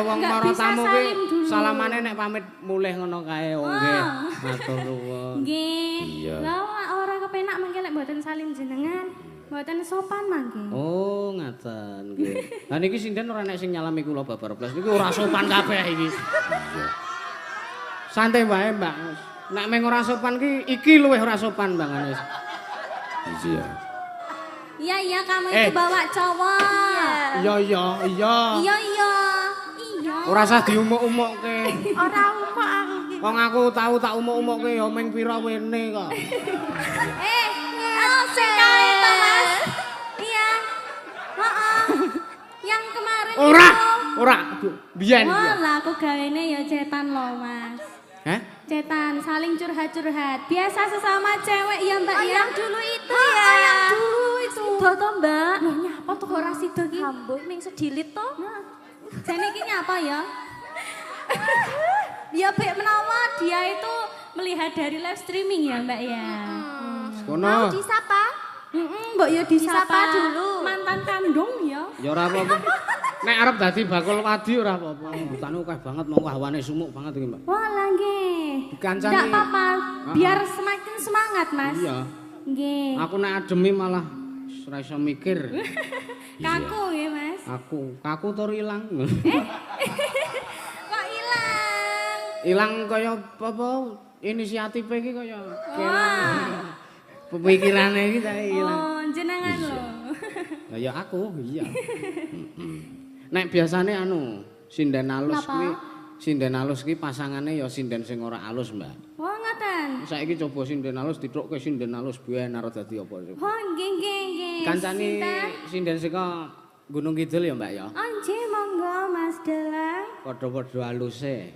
wong para tamu ki salamane nek pamit mulih ngono kae. Oh nggih. Matur nuwun. Nggih. Iya. Lah ora kepenak mengke lek mboten salim jenengan. Mboten sopan mangke. Oh, ngaten nggih. Lah niki sinden ora nek sing nyalami kula babar blas niki ora sopan kabeh iki. Iya. Santai wae, Mbak. Nek meng ora sopan ki iki luwih ora sopan bangane. Iya. Iya, kamu itu bawa cowok. Iya. Iya. Ora usah diumuk-umukke. Ora umuk aku ki. Wong aku tahu tak umuk-umukke ya ming pira wene kok. Sekali to, Mas. Iya. Heeh. Yang kemarin Ora. Biyen. Lah aku gawene ya cetan loh, Mas. Hah? Cetan, saling curhat-curhat. Biasa sesama cewek ya, Mbak ya. Yang dulu itu ya. Yang dulu itu. Sido to, Mbak. Loh, nyapa tuh ora sida ki? Ambuh ming sedilit to. Jane iki nyapa ya? Dia bek menawa dia itu melihat dari live streaming ya, Mbak ya. Kono. Mau disapa? Mbok ya disapa Disapa dulu. Mantan kandung ya. Ya ora apa-apa. Nek arep dadi bakul wadi ora apa-apa. Hutane akeh banget monggo hawane sumuk banget iki, Mbak. Walah nggih. Dikancani. Enggak apa-apa, biar semakin semangat, Mas. Iya. Nggih. Aku nek ademi malah ora iso mikir. Kaku nggih, Mas. Kaku tur ilang. Kok ilang? Ilang kaya apa inisiatif iki kaya pemikirane iki ta ilang. Oh, jenengan lho. Lah ya aku, iya. Nek biasane sinden alus kuwi sinden alus ki pasangane ya sinden sing ora alus, Mbak. Oh, ngoten. Saiki coba sinden alus ditrukke sinden alus ben arep dadi apa sih? Oh, nggih. Kancane Sinten? sinden saka Gunung Kidul ya, Mbak ya. Oh, nggih, monggo Mas Dalang. Padha-padha aluse.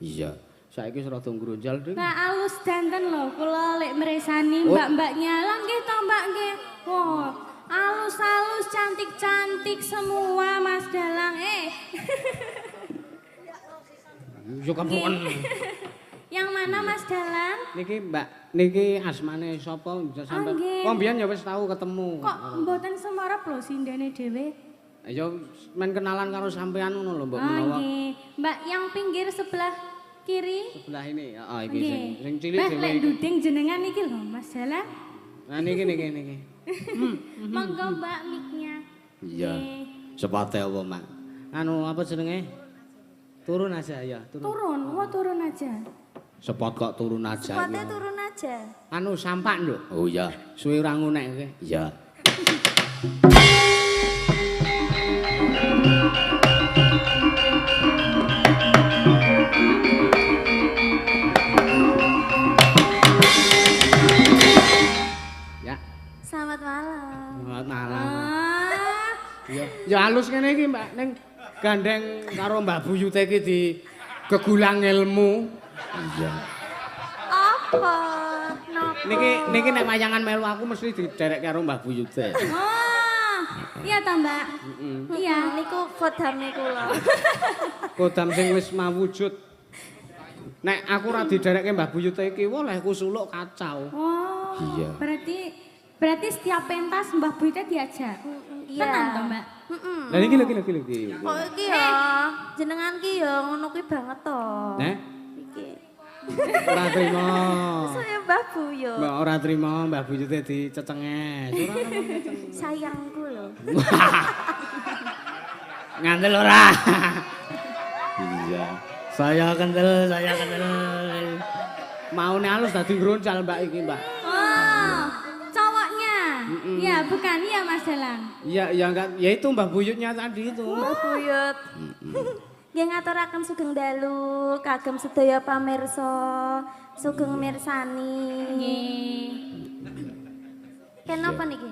Iya. Saiki wis rada ngronjal, Dik. Nah, alus danten lho, kula lek mresani mbak-mbaknya. Lah nggih to, Mbak nggih. Wah, alus-alus cantik-cantik semua Mas Dalang. Yo kapuan. Yang mana Mas Dalang? Niki Mbak, niki asmane sapa sampe. nggih. Wong biyen ya wis tau ketemu. Kok mboten semarap lho sindene dhewe? Ya men kenalan karo sampean ngono lho, Mbak Oh, menawa. nggih. Mbak yang pinggir sebelah kiri. Sebelah ini. Heeh, iki Nggih. sing cilik Mbak, dhewe lek iki. duding jenengan iki lho Mas Dalang. Nah niki. Monggo Mbak mic-nya. Iya. Nggih. Sepate apa, Mak? Apa jenenge? Turun aja ya, Turun, turun aja. Sepot kok turun aja. Sepatnya turun aja. Sampak, Nduk. Oh iya. Suwe ora ngunekke. Iya. Ya. Selamat malam. Selamat malam. Ah, Ya halus kene iki, Mbak, ning gandeng karo Mbak Buyute iki di kegulang ilmu. Iya. Apa? Napa? Niki nek wayangan melu aku mesti diderek karo Mbah Buyute. oh, iya toh Mbak. Iya. Niku kodame kula. Kodam sing wis mawujud. Nek aku ora diderekke Mbah Buyute iki, olehku suluk kacau. Oh, Iya. berarti setiap pentas Mbah Buyute diajak. Iya. Tenan toh Mbak. Lah niki lho. Kok iki ya? Jenengan ki ya ngono kuwi banget to. Nek Iki. ora trimo. Saya Mbah Buyo. Mbak ora trimo Mbah Buyute dicecenges. Ora Sayangku lho. Ngandel ora. Iya. Saya kendel. Maune halus dadi ngroncal Mbak iki, Mbak. Oh, cowoknya. Iya, bukan iya Mas Dalang. Iya enggak, ya itu Mbah Buyutnya tadi itu. Mbah Buyut. Nggih ngaturaken sugeng dalu kagem sedaya pamirsa, sugeng mirsani. Nggih. Kenapa niki?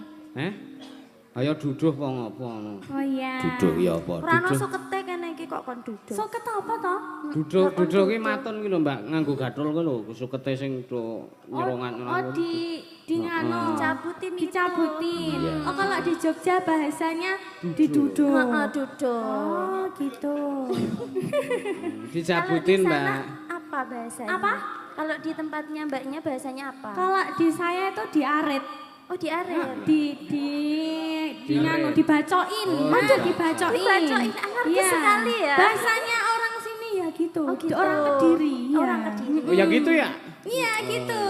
Ayo duduh apa ngopo. Oh iya. Duduh ya apa? Ora ono sukete kene iki kok kon duduk. Suket apa toh? Duduh ki maton ki lho Mbak, nganggo gathol ki lho, sukete sing do nyerongan Oh, di ngano Dicabutin itu. dicabutin. Iya. Oh, kalau di Jogja bahasanya diduduk. Heeh, duduk. Oh, gitu. Dicabutin Kalau di Mbak. sana apa bahasanya? Apa? Kalau di tempatnya mbaknya bahasanya apa? Kalau di saya itu diarit. Oh diaren. Nganu dibacoin. iya. Dibacoin. Dibacoin, anarkis sekali ya. Bahasanya orang sini ya gitu. Oh, gitu. Orang Kediri. Ya. Orang Kediri. Oh ya gitu ya? Iya gitu.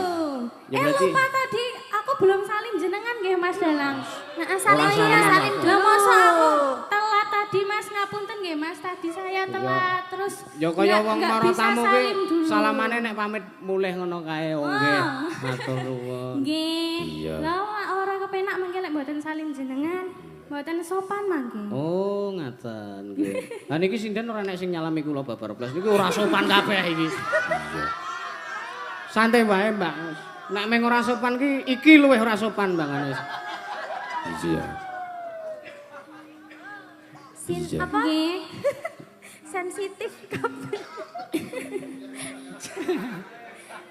Ya, berarti- Lupa tadi aku belum salim jenengan nggih Mas Dalang. Nah, salim Oh, iya, salim. salim Lah dulu. masa aku telat tadi Mas, ngapunten nggih Mas, tadi saya telat terus Ya kaya wong nggak mara bisa tamu salim ki dulu. salamane nek pamit mulih ngono kae. Oh nggih. Matur nuwun. Nggih. Iya. Lah ora kepenak mangke lek mboten salim jenengan, mboten sopan mangke. Oh, ngaten nggih. Lah niki sinden ora nek sing nyalami kula Babar Blas niku ora sopan kabeh iki. Iya. Santai wae, Mbak. Nek meng ora sopan ki iki luwih ora sopan bangane. Iya. Iya. Apa? Nggih. Sensitif kabeh.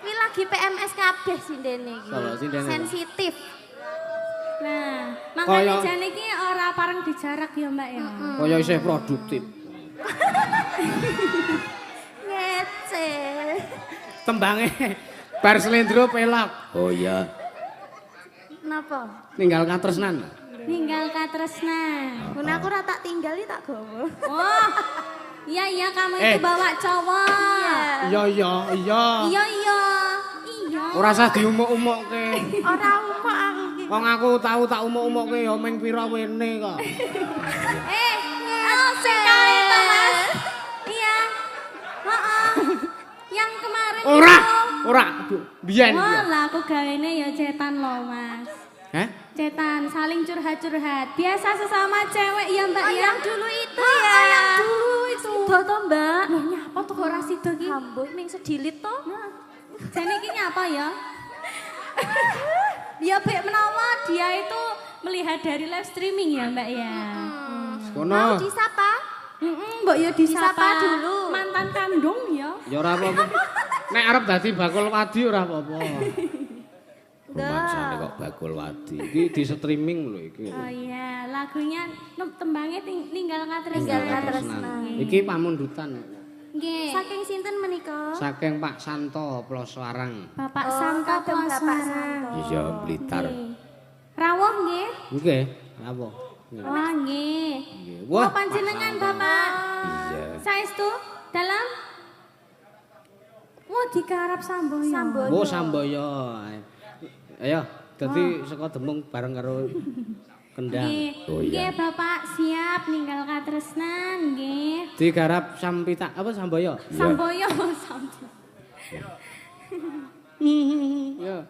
Ini lagi PMS kabeh sindene iki. Sapa sindene? Sensitif. Nah, makanya Kaya- jane iki ora pareng dijarak ya, Mbak ya. Kaya isih produktif. Ngece. Tembange bar slendro pelak. Oh iya. Kenapa? Ninggal katresnan. Ninggal katresnan. Mun aku ora tak tinggali tak gowo. Oh. Iya kamu itu bawa cowok. Iya. Iya. Iya. Ora usah diumuk-umukke. Ora umuk aku iki. Wong aku tahu tak umuk-umukke ya ming pira wene kok. Sekali to, Mas. Iya. Heeh. Yang kemarin Ora, itu. ora. Biyen. Wah, lah aku gawene ya cetan loh, Mas. Hah? Cetan, saling curhat-curhat. Biasa sesama cewek ya, Mbak Oh, ya. yang dulu itu Oh, ya. yang dulu itu. Sido to, Mbak. Loh, nyapa tuh kok ora sida ki? Ambuh ming sedilit to. Jane iki nyapa ya? Ya Bek menawa dia itu melihat dari live streaming ya, Mbak ya. Mau Kono. disapa? Mbok ya disapa Disapa dulu. mantan kandung ya. Ya ora apa-apa. Nek arep dadi bakul wadi ora apa-apa. Rumangsane kok bakul wadi. Iki di streaming lho iki. Oh iya, lagunya tembangnya Ninggal Katresnan. Ninggal Katresnan. Iki pamundutan. Nggih. Saking sinten menika? Saking Pak Santo Ploswarang. Bapak Oh, Santo kadang Bapak Ploswarang. Santo. Iya, Blitar. Nggih. Rawuh nggih? Nggih, apa? Wah nggih. Nggih. Wah, Wah, panjenengan Pak Santo. Bapak. Iya. Saestu dalam Wah, digarap Samboyo. Samboyo. Oh, Samboyo. Ayo, dadi saka Demung bareng karo Kendang. Nggih. Nggih, Bapak siap Ninggal Katresnan nggih. Digarap Sampita apa Samboyo? Samboyo, Samboyo. Ya.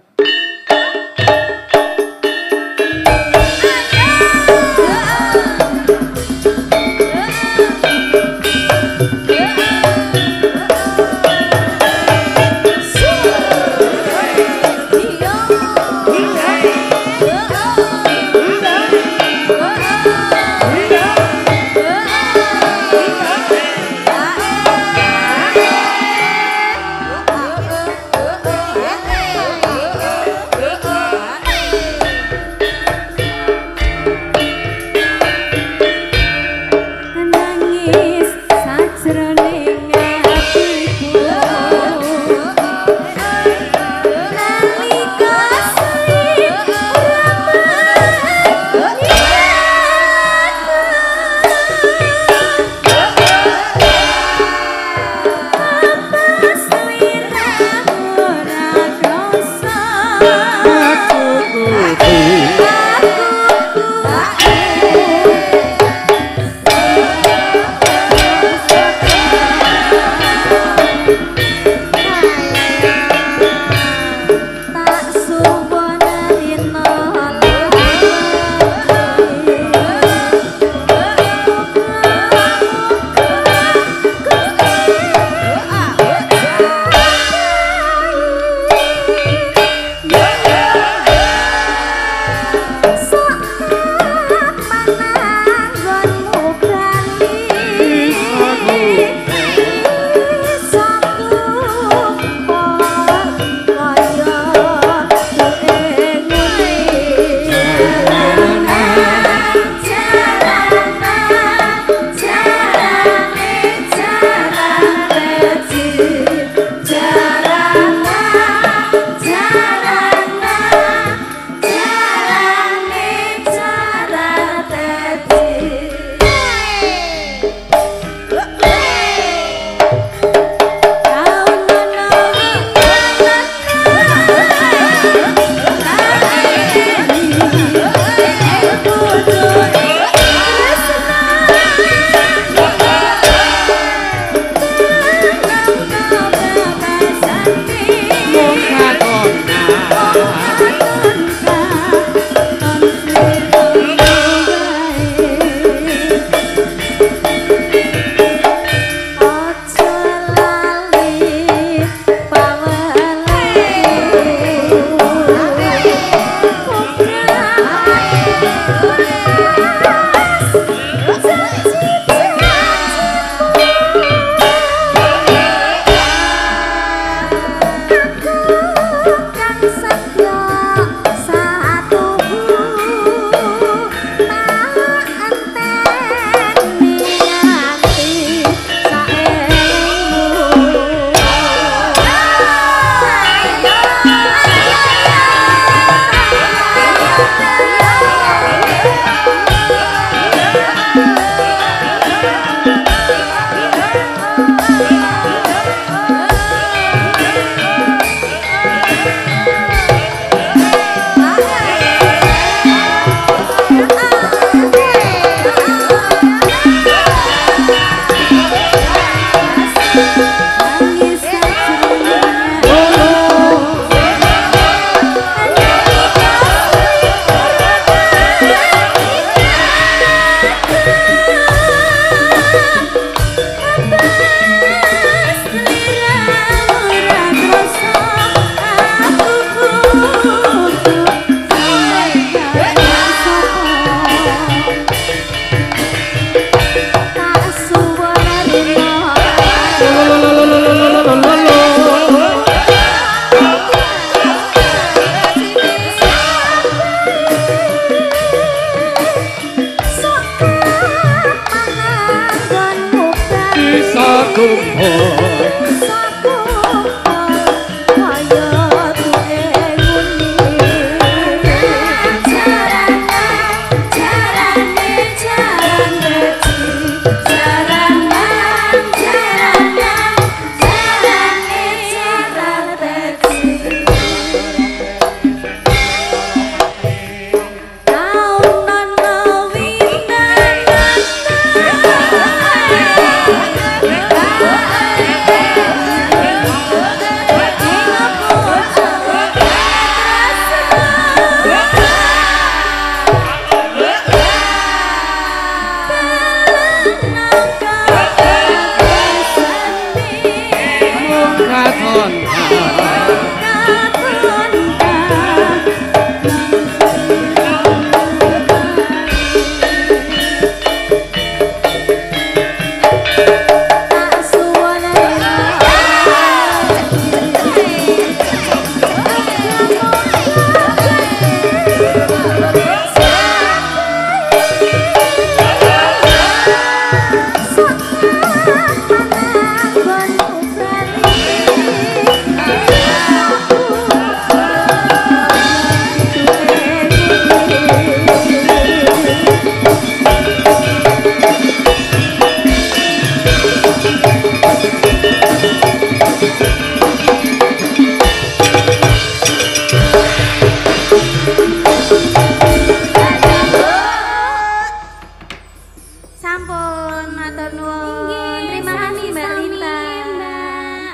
Sampun, matur nuwun. Terima kasih Mbak Lita.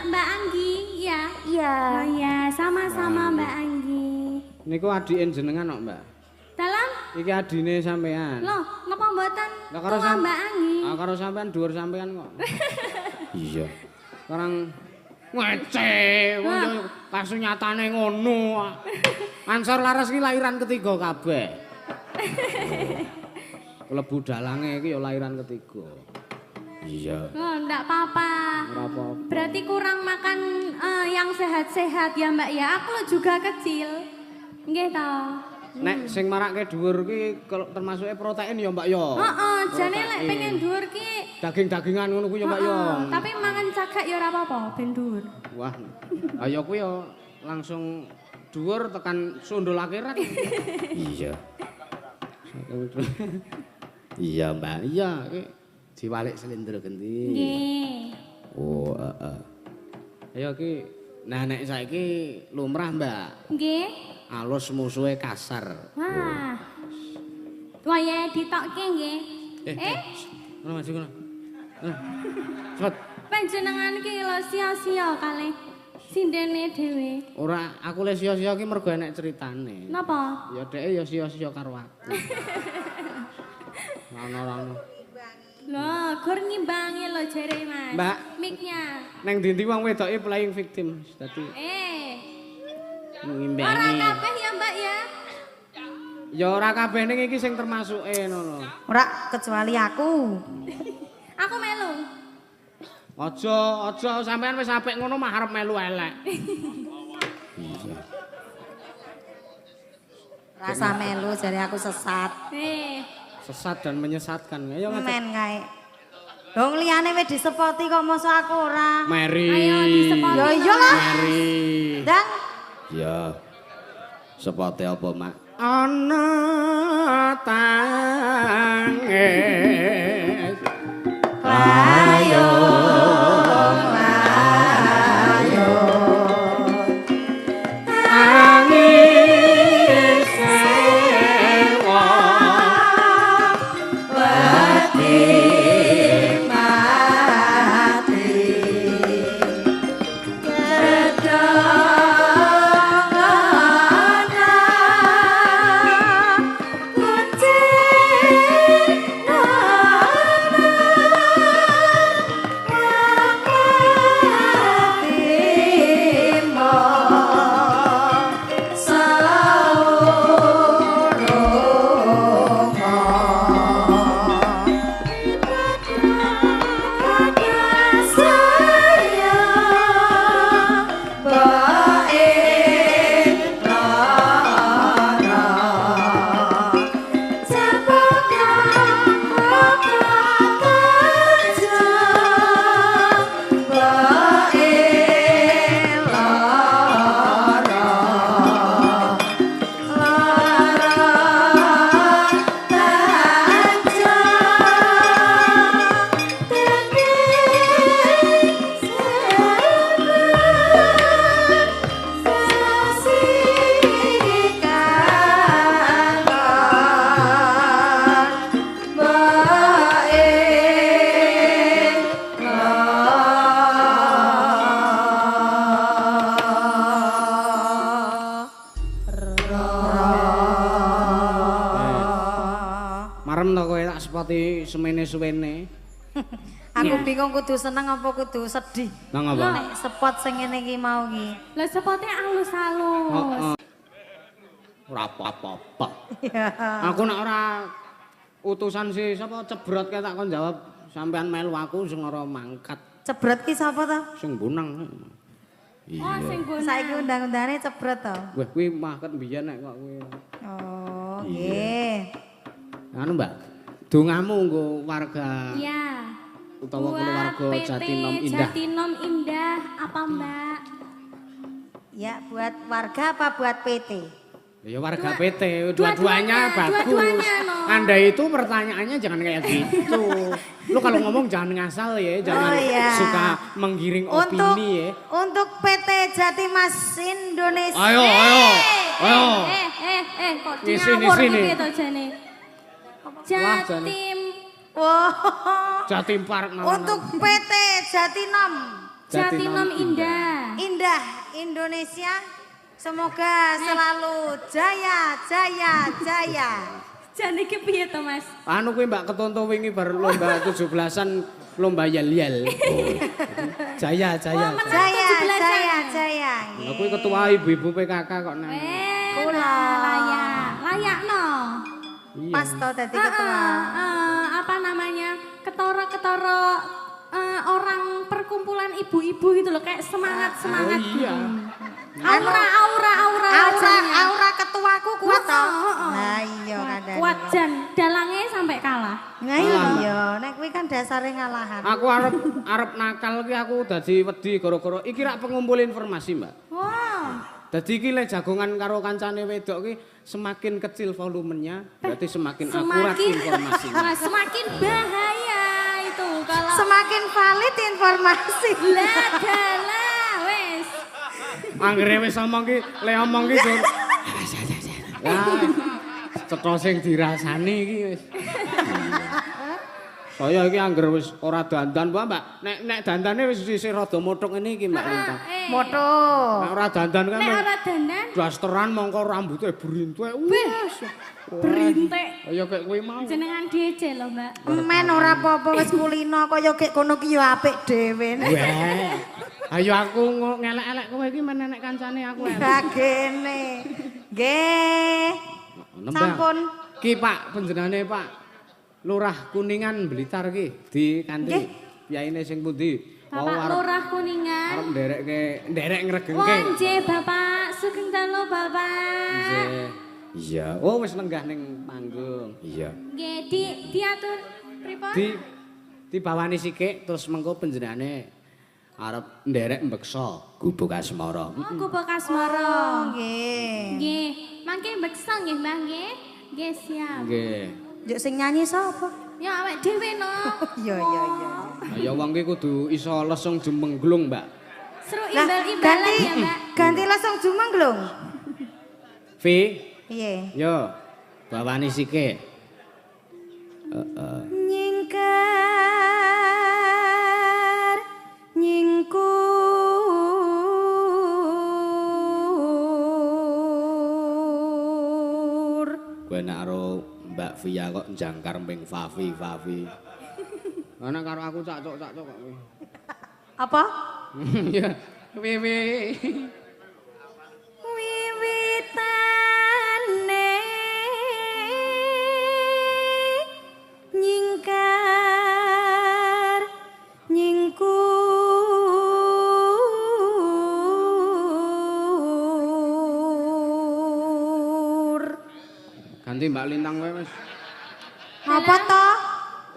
Mbak Anggi, iya. Iya. Oh iya, sama-sama Mbak Anggi. Niku adiken jenengan kok, Mbak. Dalam? Iki adine sampean. Loh, ngapa mboten Lah karo tua Mbak Anggi? karo sampean dhuwur sampean kok. Iya. Sekarang ngece, kasunyatane ngono. Ansor laras ki lahiran ketiga kabeh. Klebu dalange iki ya lahiran ketiga. Iya. Oh, enggak apa-apa. Ora apa-apa. Berarti kurang makan yang sehat-sehat ya Mbak ya. Aku juga kecil. Nggih toh. Nek sing marake dhuwur ki termasuke protein ya Mbak ya. Heeh, jane lek pengen dhuwur ki Daging-dagingan ngono kuwi ya Mbak ya. tapi mangan cagak ya ora apa-apa, ben dhuwur. Wah. Ayo kuwi ya langsung dhuwur tekan sundul akhirat. Iya. Iya, Mbak. Iya, iki diwalik slendro genti. Nggih. Oh, heeh. Ayo ki nek saiki lumrah, Mbak. Nggih. Alus musuhe kasar. Wah. Waya ditokke nggih. Ngono maju ngono. Cepet. Panjenengan ki lho sia-sia kalih sindene dhewe. Ora aku le sia-sia ki mergo enek critane. Napa? Ya dheke ya sia-sia karo aku. Ono. Loh, gur ngimbangi lho jere Mas. Mbak. Mic-nya. Neng ndi wong wedoke playing victim. Dadi Ora ngimbangi. kabeh ya Mbak ya. Ya ora kabeh ning iki sing termasuke ngono. Ora kecuali aku. Aku melu. Aja sampean wis apik ngono mah arep melu elek. Iya. Rasa melu jare aku sesat. Sesat dan menyesatkan. Ayo Men kae. Dong liyane wis disepoti kok mosok aku ora. Mary. Ayo disepoti. Ya iyalah. Mary. Dan Ya. Sepote apa, Mak? Ana tangis. layong Tangis sewa. wedi mati spoti semene suwene. Aku bingung kudu seneng apa kudu sedih. Nang apa? Nek spot sing ngene iki mau iki. Lah spotnya alus-alus. Ora apa-apa. Ya. Aku nek ora utusan si sapa cebrot kae tak kon jawab sampean melu aku sing ora mangkat. Cebrot ki sapa to? Sing bunang. Oh, sing guna. Saiki undang-undangane cebrot to. Wah kuwi mangkat biyen nek kok kuwi. Oh, nggih. Anu Mbak, dongamu nggo warga Iya. utawa keluarga PT Jatinom Indah. Jatinom Indah apa Mbak? Ya, buat warga apa buat PT? Ya warga PT, dua-duanya bagus. dua-duanya, no. Anda itu pertanyaannya jangan kayak gitu. Lu kalau ngomong jangan ngasal ya, jangan iya. suka menggiring Untuk opini ya. untuk PT Jatimas Indonesia. Ayo. Kok Di diawur sini. iki to jane? Wah, jane. Jatim Wow. Jatim Park namanya. Untuk PT Jatinom Jatinom Indah. Indah Indonesia. Semoga selalu jaya. Jane iki piye to, Mas? Anu kuwi Mbak Ketonto wingi bar lomba 17-an lomba yel-yel. Jaya. Jaya. Lah kuwi ketua ibu-ibu PKK kok nang. Kula. Layakno. Iya. Pas to dadi ketua. Apa namanya? Ketara-ketara orang perkumpulan ibu-ibu gitu loh, kayak semangat-semangat Oh, iya. Aura Ketuaku kuat to. Nah iya kadang. kuat jan dalangnya sampai kalah. Nah iya, nek kuwi kan dasare ngalahan. Aku arep nakal ki aku dadi wedi gara-gara iki rak pengumpul informasi, Mbak. Wow. Dadi iki lek jagongan karo kancane wedok ki semakin kecil volumenya berarti semakin akurat informasinya. Wah, semakin bahaya itu kalau Semakin valid informasi. lah dalah wes. Anggere wis omong ki, le omong ki Jun. Lah, cetha sing dirasani iki wis. Saya iki angger wis ora dandan, Mbak. Nek dandane wis sisih rada mothok ngene iki, Mbak Lintang. Moto. Nek ora dandan kan Nek ora dandan dasteran mongko rambutnya berintik. Wis. berintik. Ya kayak kowe mau. Jenengan DC lho, Mbak. Men ora apa-apa wis kulino kaya gek kono ki ya apik dhewe. Weh. Ayo aku ngelek-elek kowe iki men nek kancane aku. Kagene. Nggih. Sampun. Ki Pak panjenengane Pak Lurah Kuningan Blitar ki di kanthi yaine sing pundi? Bapak Lurah Kuningan. Arep nderek ngregengke. Wah, nggih, Bapak. Sugeng dalu, Bapak. Nggih. Iya. Oh wis lenggah ning panggung. Iya. Nggih, diatur pripun? Dibawani sikik terus mengko panjenengane arep nderek mbeksa Gubuk Asmara. Oh, Gubuk Asmara. Nggih. Nggih, mangke mbeksa nggih, Mbah nggih. Nggih, siap. Nggih. Juk sing nyanyi sapa? Ya awake dhewe no. Iya. Ya wong ki kudu iso lesung jemengglung, Mbak. Seru imbal-imbalan ya, Mbak. Ganti langsung jumenglung. Vi, Piye? yo bawani sikik. Nyingkar nyingkur. Kowe nek karo Mbak Via kok jangkar ping Favi. Ana karo aku cak-cok kok kowe. Apa? Ya, piye. Wiwitane nyingkar nyingkur. Ganti Mbak Lintang kowe wis. Apa to?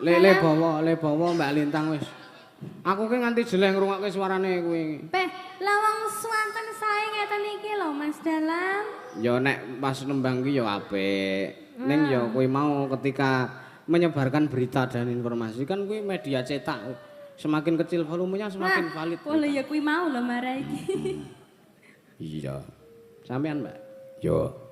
Le bawa Mbak Lintang wis. Aku ki nganti jeleng ngrungokke suarane kuwi. Beh, lawang swanten sae ngeten iki lho, Mas Dalam. Ya nek pas nembang ki ya apik. Ning ya kowe mau ketika menyebarkan berita dan informasi kan kuwi media cetak. Semakin kecil volumenya semakin valid. Oh ya kuwi mau lho marah iki. Iya. Sampean, Mbak? Yo.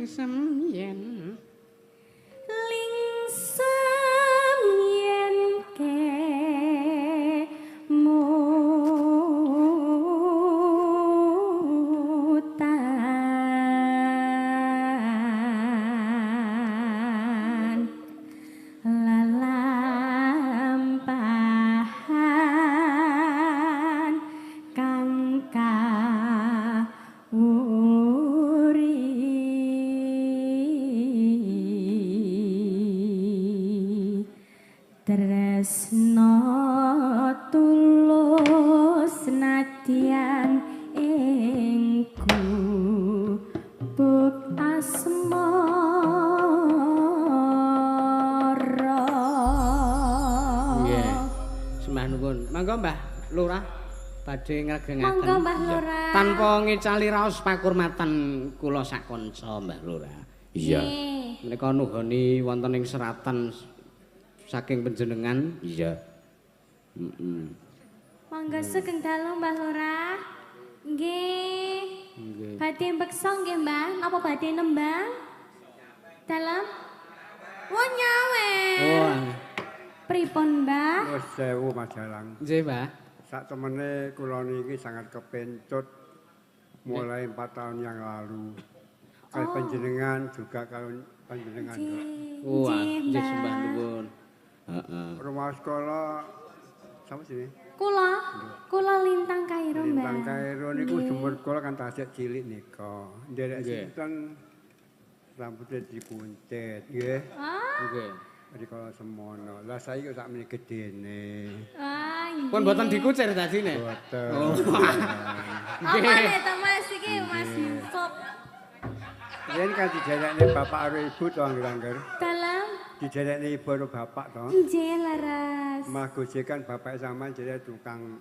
lingsem yen lingsem yen kemutan lalampahan kang kawuri tresno tulus nadyan ingku buk asmara. nggih sembah nuwun mangga Mbah Lurah badhe ngregengaken Monggo Mbah Lurah. tanpa ngicali raos pakurmatan kula sakonca Mbah Lurah. Iya. Nggih. Menika nuhoni wonten ing seratan saking panjenengan. Iya. Monggo sugeng dalu Mbah Lurah. Nggih. Nggih. Badhe mbeksa nggih Mbah, napa badhe nembang? Dalam Wah nyawer. Wah, Pripun Mbah? Wis sewu Mas Dalang. nggih Mbah. Sak temene kula niki sangat kepencut mulai 4 tahun yang lalu. Kali panjenengan juga kalau panjenengan. Wah, nggih Mbah. sembah nuwun. Heeh. Rumah sekolah sama sini. Kula Lintang Kairo Mbah. Lintang Kairo niku sumber kula kan tasik cilik nika. Nderek Nggih. sinten rambutnya dikuntit nggih. Ah, Nggih. Rikala semono. Lah saiki kok sakmene gedene. iya. Pun boten dikucir dadine. Boten. Oh. Apa nih to Mas iki Mas Yusuf? Yen kan dijarekne bapak karo ibu to angger-angger. Dalam Dijarekne ibu karo bapak to. nggih laras. Mas gojekan bapak sampean jadi tukang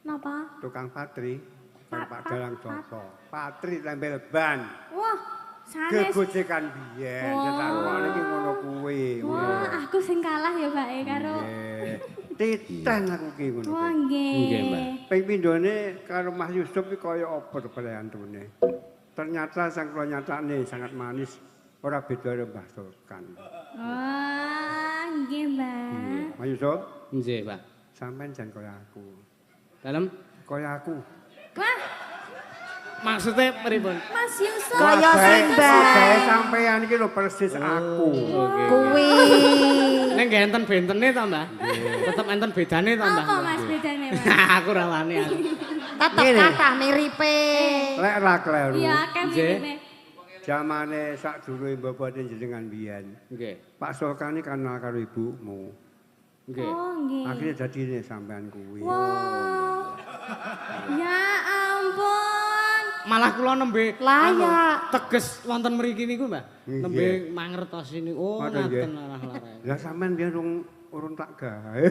Napa? patri. Bapak Dalang Joko. Patri tempel ban. Wah, sanes. Gegojekan biyen. Wah. Cetakon iki ngono kuwi. Wah, aku sing kalah ya Pak karo. Nggih. Titen aku ki ngono Wah, kuwi. nggih. Nggih, Mbak. Ping pindhone karo Mas Yusuf iki kaya apa pelehantune. Ternyata sang kula nyatakne sangat manis. Ora beda karo Mbah Sulkan. Wah, nggih, Mbak. Mas Yusuf, Nggih, Pak. sampean jan kaya aku. Dalem Kaya aku. Wah, maksudnya pripun? Mas Yusuf. Kaya sing, Mbak. Saya sampean iki lho persis aku. Kuwi. Ning nggih enten bentene to, Mbah? Tetep enten bedane to, Mbah? Apa Mas bedane, Mas? Aku ra wani aku. Tetep kathah miripe. Lek ra kleru. Iya, kan Nggih. miripe. Jamane sadurunge mbapate jenengan biyen. Nggih. Pak Sulkan iki kenal karo ibumu. Nggih. Oh, nggih. Akhirnya dadine sampean kuwi. Wah. Ya ampun. Malah kula nembe Layak. teges wonten mriki niku, Mbah. Nggih. Nembe mangertosi niku. Oh, Ngoten nggih. ngaten larah-larah. Lah sampean biyen urung tak gawe.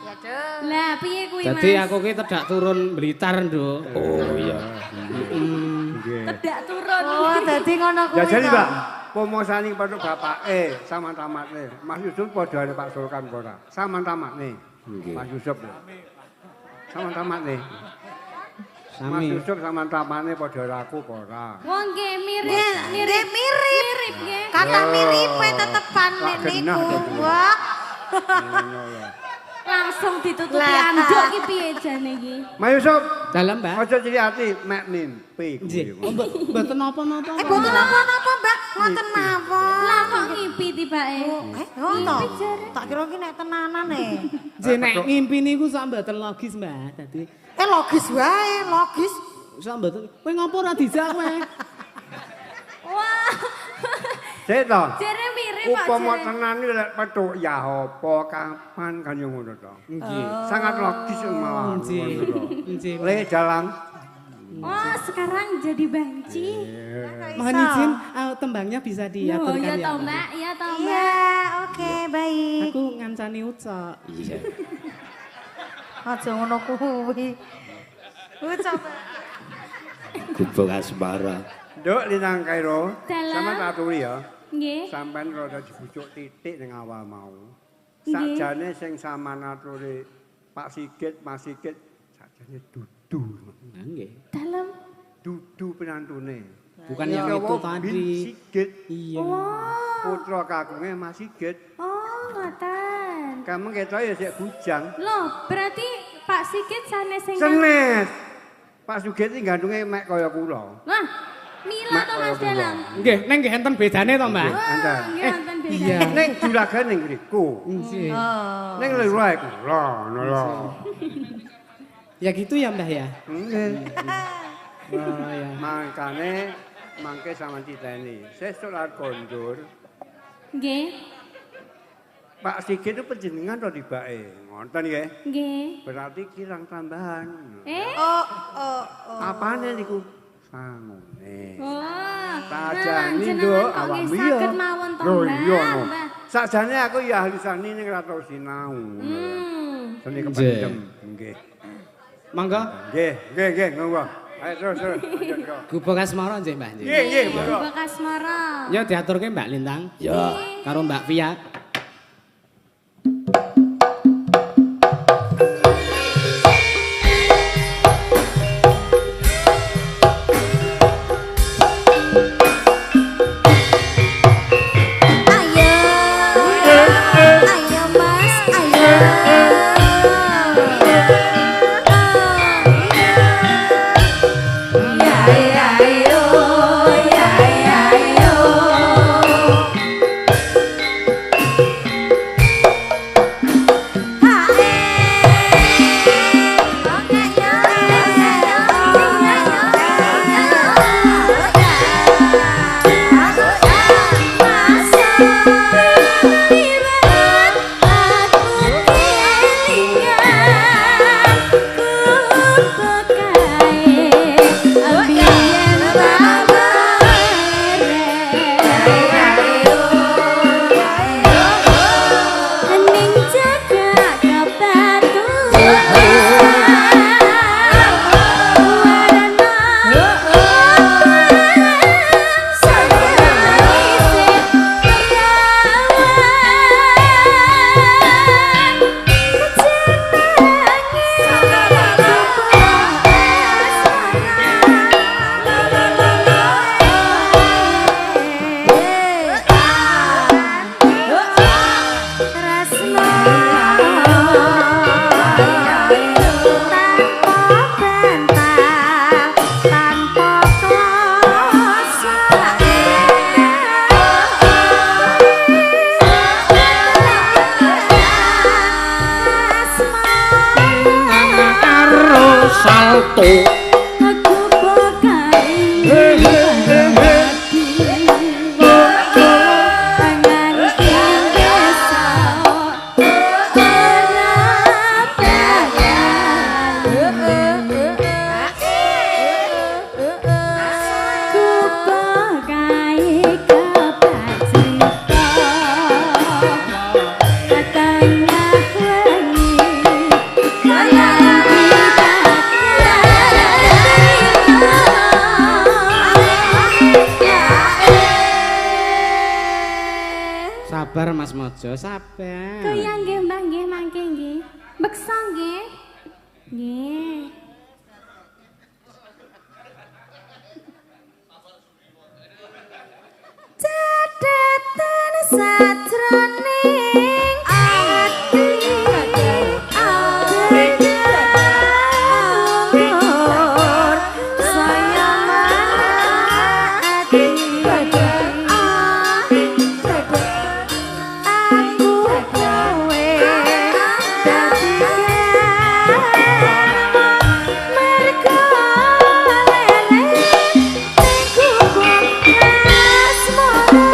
Ya, Dul. Lah, piye kuwi, Mas? Dadi aku ki tedak turun Blitar, Nduk. Oh iya. Nggih. Tidak turun. Oh, dadi ngono kuwi. Ya jadi, to. Pak, pomosani padha bapake sama tamatne. Mas Yusuf padha karo Pak Sulkan apa ora? Sama tamatne. Mas Yusuf. Sama tamatne. Mas Sami. Yusuf sama tamatne padha karo aku apa ora? Wah, nggih mirip. Nggih, mirip. Mirip nggih. Kata miripe tetepan Wah, nek genah niku. to. Wah. Ngono ya. Langsung ditutupi Lah. anduk ki piye jane iki? Mas Yusuf, Dalem, Mbah. aja cilik ati mek mimpi Nggih. kuwi. Mboten napa-napa. Boten napa-napa, Mbak. Ngoten mawon. Lah kok ngipi tibake? Oh, to. Tak kira ki nek tenanan Nggih nek ngimpi niku sak mboten logis, Mbah. Dadi logis wae, logis. sak mboten. Kowe ngopo ora dijak kowe? Wah. Sik to. Jere mirip Pak Upama jere. tenan iki lek petuk ya apa kapan kan yo ngono to. Nggih. Sangat logis malah. Nggih. ngono to. Nggih. Le dalang. Wah, sekarang jadi banci. Mohon izin, tembangnya bisa Oh, diaturkan iya ya. toh, Mbak. Iya toh, Mbak. Iya, oke, baik. Aku ngancani ucok. Iya. Aja ngono kuwi. Coba. Gubuk asmara. Nduk Lintang Kairo. Dalang. Sama tak aturi ya. Nggih. Sampeyan rada dibujuk titik ning awal mau. Nggih. Sakjane sing sampean aturi Pak Sigit, Mas Sigit sakjane dudu. Nggih. Dalam. Dudu penantune. Bukan yang itu tadi. Sigit. Iya. Oh. Putra kagunge Mas Sigit. Oh, ngoten. Kamu ketok ya sik bujang. Loh, berarti Pak Sigit sanes sing Senes. Pak Sigit iki gandunge mek kaya kula. Lah, Mila to Mas Dalang. Nggih, ning nggih enten bedane to, Mbak? Enten. Nggih wonten beda. Iya. Ning juragan ning mriku. Nggih. Oh. Ning lurae kula, lho. Ya gitu ya, Mbah ya. Nggih. Oh ya. Mangkane mangke sampean titeni. Sesuk lan kondur. Nggih. Pak Sigit itu penjenengan to tibake. Ngoten nggih. Nggih. Berarti kirang tambahan. Oh. Apane niku? Sangune. Wah. Sajane jenengan nduk kok awak nggih iya. saged mawon to, Lho Mbah. iya no. Mbah. Sajane aku ya ahli seni ning ra tau sinau. Seni kependem nggih. Mangga Nggih, monggo. Ayo terus. Lanjut kok. gubuk asmara nggih, Mbah. Nggih, monggo. Bekas Mara. Ya diaturke Mbak Lintang Ya. karo Mbak Via. Ayo Mas, ayo. salto. Aku bakal Sabar Mas Mojo, sabar. Kaya nggih Mbah nggih mangke nggih. Beksa nggih. Nggih. Cadetan sajroning ati alur saya mati aku kowe dadi mergo lele kuku asmara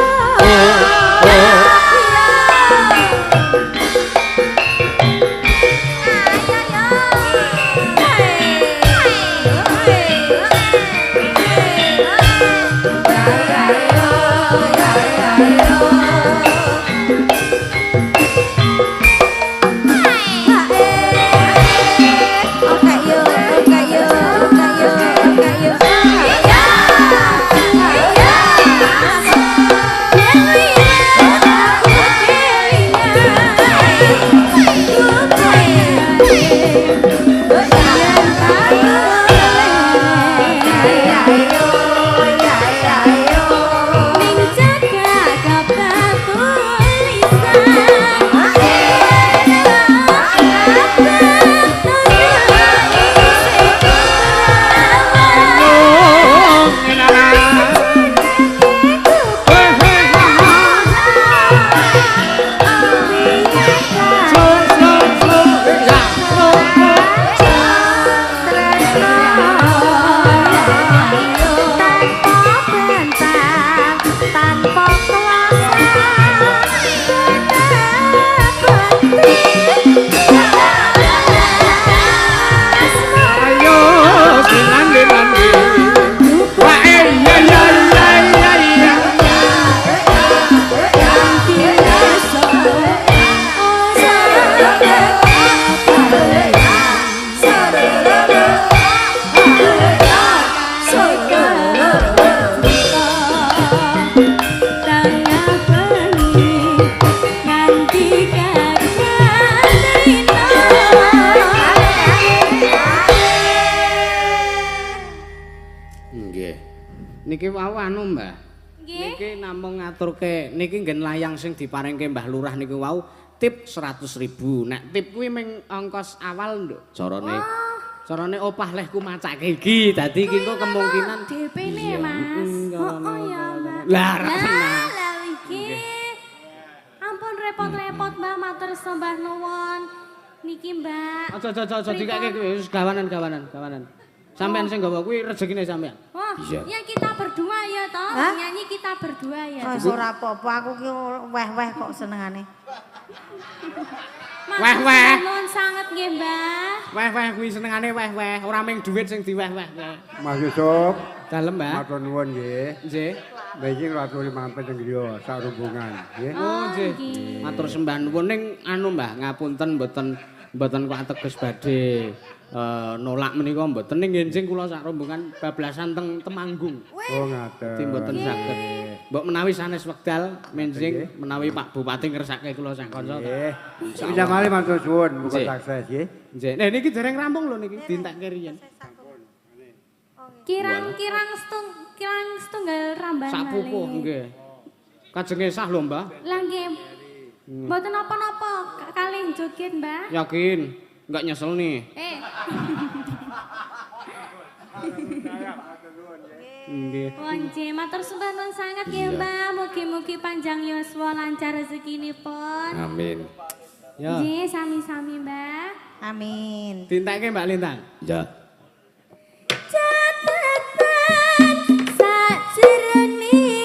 Niki wau anu, Mbah. Nggih. Niki namung ngaturke niki nggen layang sing diparingke Mbah Lurah niku wau tip 100.000. Nek tip kuwi ming ongkos awal nduk. Carane opah lehku macake iki. Dadi iki kok kemungkinan DP-ne, Mas. Oh ya, Mbak. Lah, rasane. Lah iki. Ampun repot-repot, Mbak, matur sembah nuwun. Niki, Mbak. Aja dikake wis gawanan. Sampean sing gawa kuwi rezekine sampean. Wah, Iya. ya kita berdua ya toh. Hah? Nyanyi kita berdua ya. Wis ora apa-apa, aku ki weh-weh kok senengane. Weh-weh. Nuwun sanget nggih, Mbah. Weh kuwi senengane weh. Ora ming dhuwit sing diweh-weh. Mas Yusuf, Dalem, Mbah. matur nuwun nggih. Nggih. Mbiki ngaturi mampir teng griya sak rombongan, nggih. Oh, nggih. Matur sembah nuwun ning anu, Mbah, ngapunten mboten kok ateges badhe nolak menika mboten ning njenjing kula sak rombongan bablasan teng Temanggung. Oh, ngaten. Dadi mboten saged. Mbok menawi sanes wekdal menjing menawi Pak Bupati ngersake kula sak kanca. Nggih. Pindah malih matur suwun, muga Nggih. sukses nggih. Nggih. Nah niki dereng rampung lho niki dientekke riyen. Kirang setunggal ramban Sak pupuh nggih. Kajenge sah lho, Mbah. Lah nggih. Mboten napa-napa kalih joget, Mbah. Yakin enggak nyesel nih. Nggih. Wonje matur sembah nuwun sanget nggih, Mbah. Mugi-mugi panjang yuswa lancar rezekinipun. Amin. Ya. Nggih, sami-sami, Mbah. Amin. Dientekke Mbak Lintang. Ya. Catatan sajroning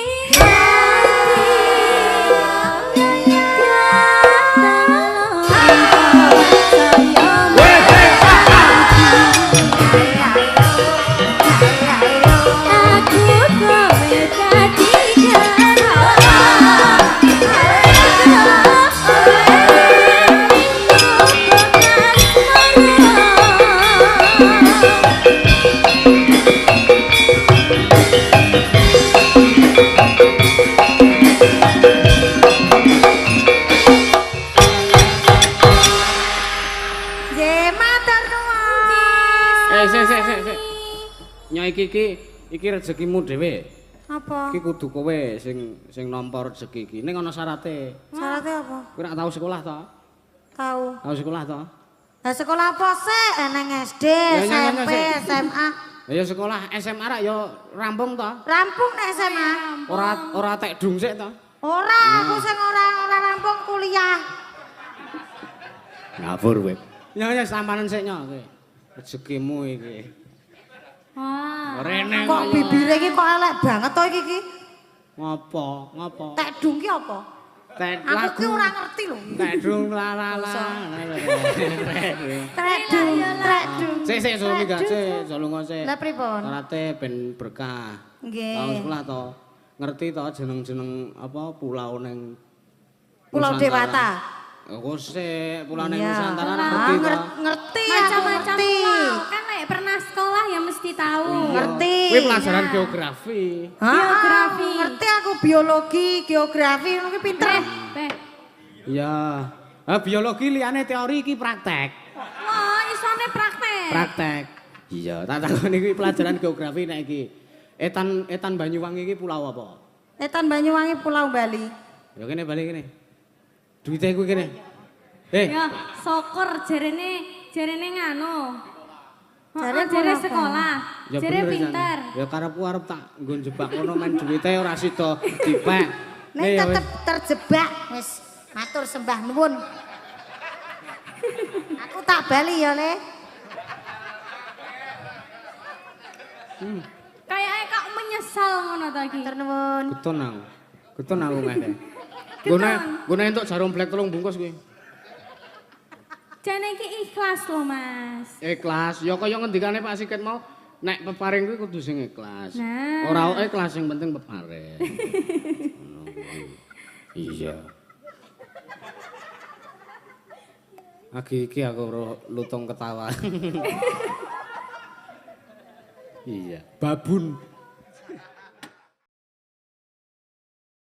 Sik. Nyai iki rezekimu dhewe. Apa? Iki kudu kowe sing nampa rezeki iki. Ning ana syarate. Syaratnya apa? Kowe ora tau sekolah to? Tahu. Tau sekolah to? Lah sekolah apa sih? Eneng SD, SMP, SMA. Ya sekolah SMA rak ya rampung to? Rampung nek SMA. Ora tek dung sik to? Ora, aku sing ora rampung kuliah. Ngawur kowe. Ya sampanen sik nyok kowe. Rezekimu iki. Wah. Rene Kok bibire iki kok elek banget to iki? Ngopo? Tek dung ki apa? Tek Aku lagu. ki ora ngerti lho. Tek dung la la la. Trek dung. Sik jolo minggat sik, jolo ngose. Lah pripun? Syarate ben berkah. Nggih. Tau sekolah to. Ngerti to jeneng-jeneng apa pulau ning Pulau Nusantara. Dewata. Aku sik pulau ning Iya. Nusantara Ah, ngerti to. ngerti, aku Macam-macam ngerti. pulau. Kan lek pernah sekolah ya mesti tahu. Ngerti. Kuwi pelajaran geografi. Geografi. Ngerti aku biologi, geografi, ngono ki pinter. Beh. Iya. Biologi liyane teori iki praktek. Wah, isone praktek. Praktek. Iya, tak takoni kuwi pelajaran geografi nek iki. Etan Banyuwangi iki pulau apa? Etan Banyuwangi Pulau Bali. Ya kene bali kene. Duite kuwi kene. Ya, syukur jarene nganu. Jare Jare apa? sekolah. Ya Jare bener, pinter. San. Ya karepku arep tak nggo jebak ngono men duwite ora sida dipek. Nek ya tetep wis. terjebak wis matur sembah nuwun. Aku tak bali ya, Le. Kayaknya kok menyesal ngono ta iki. Matur nuwun. Getun aku ngene. Gune entuk jarum blek 3 bungkus kuwi. Jane iki ikhlas loh, Mas. Ikhlas, ya kaya ngendikane Pak Siket mau, nek peparing kuwi kudu sing ikhlas. Nah. Ora ikhlas sing penting peparing. Ngono kuwi. Iya. Iki aku lutung ketawa. Iya, babun.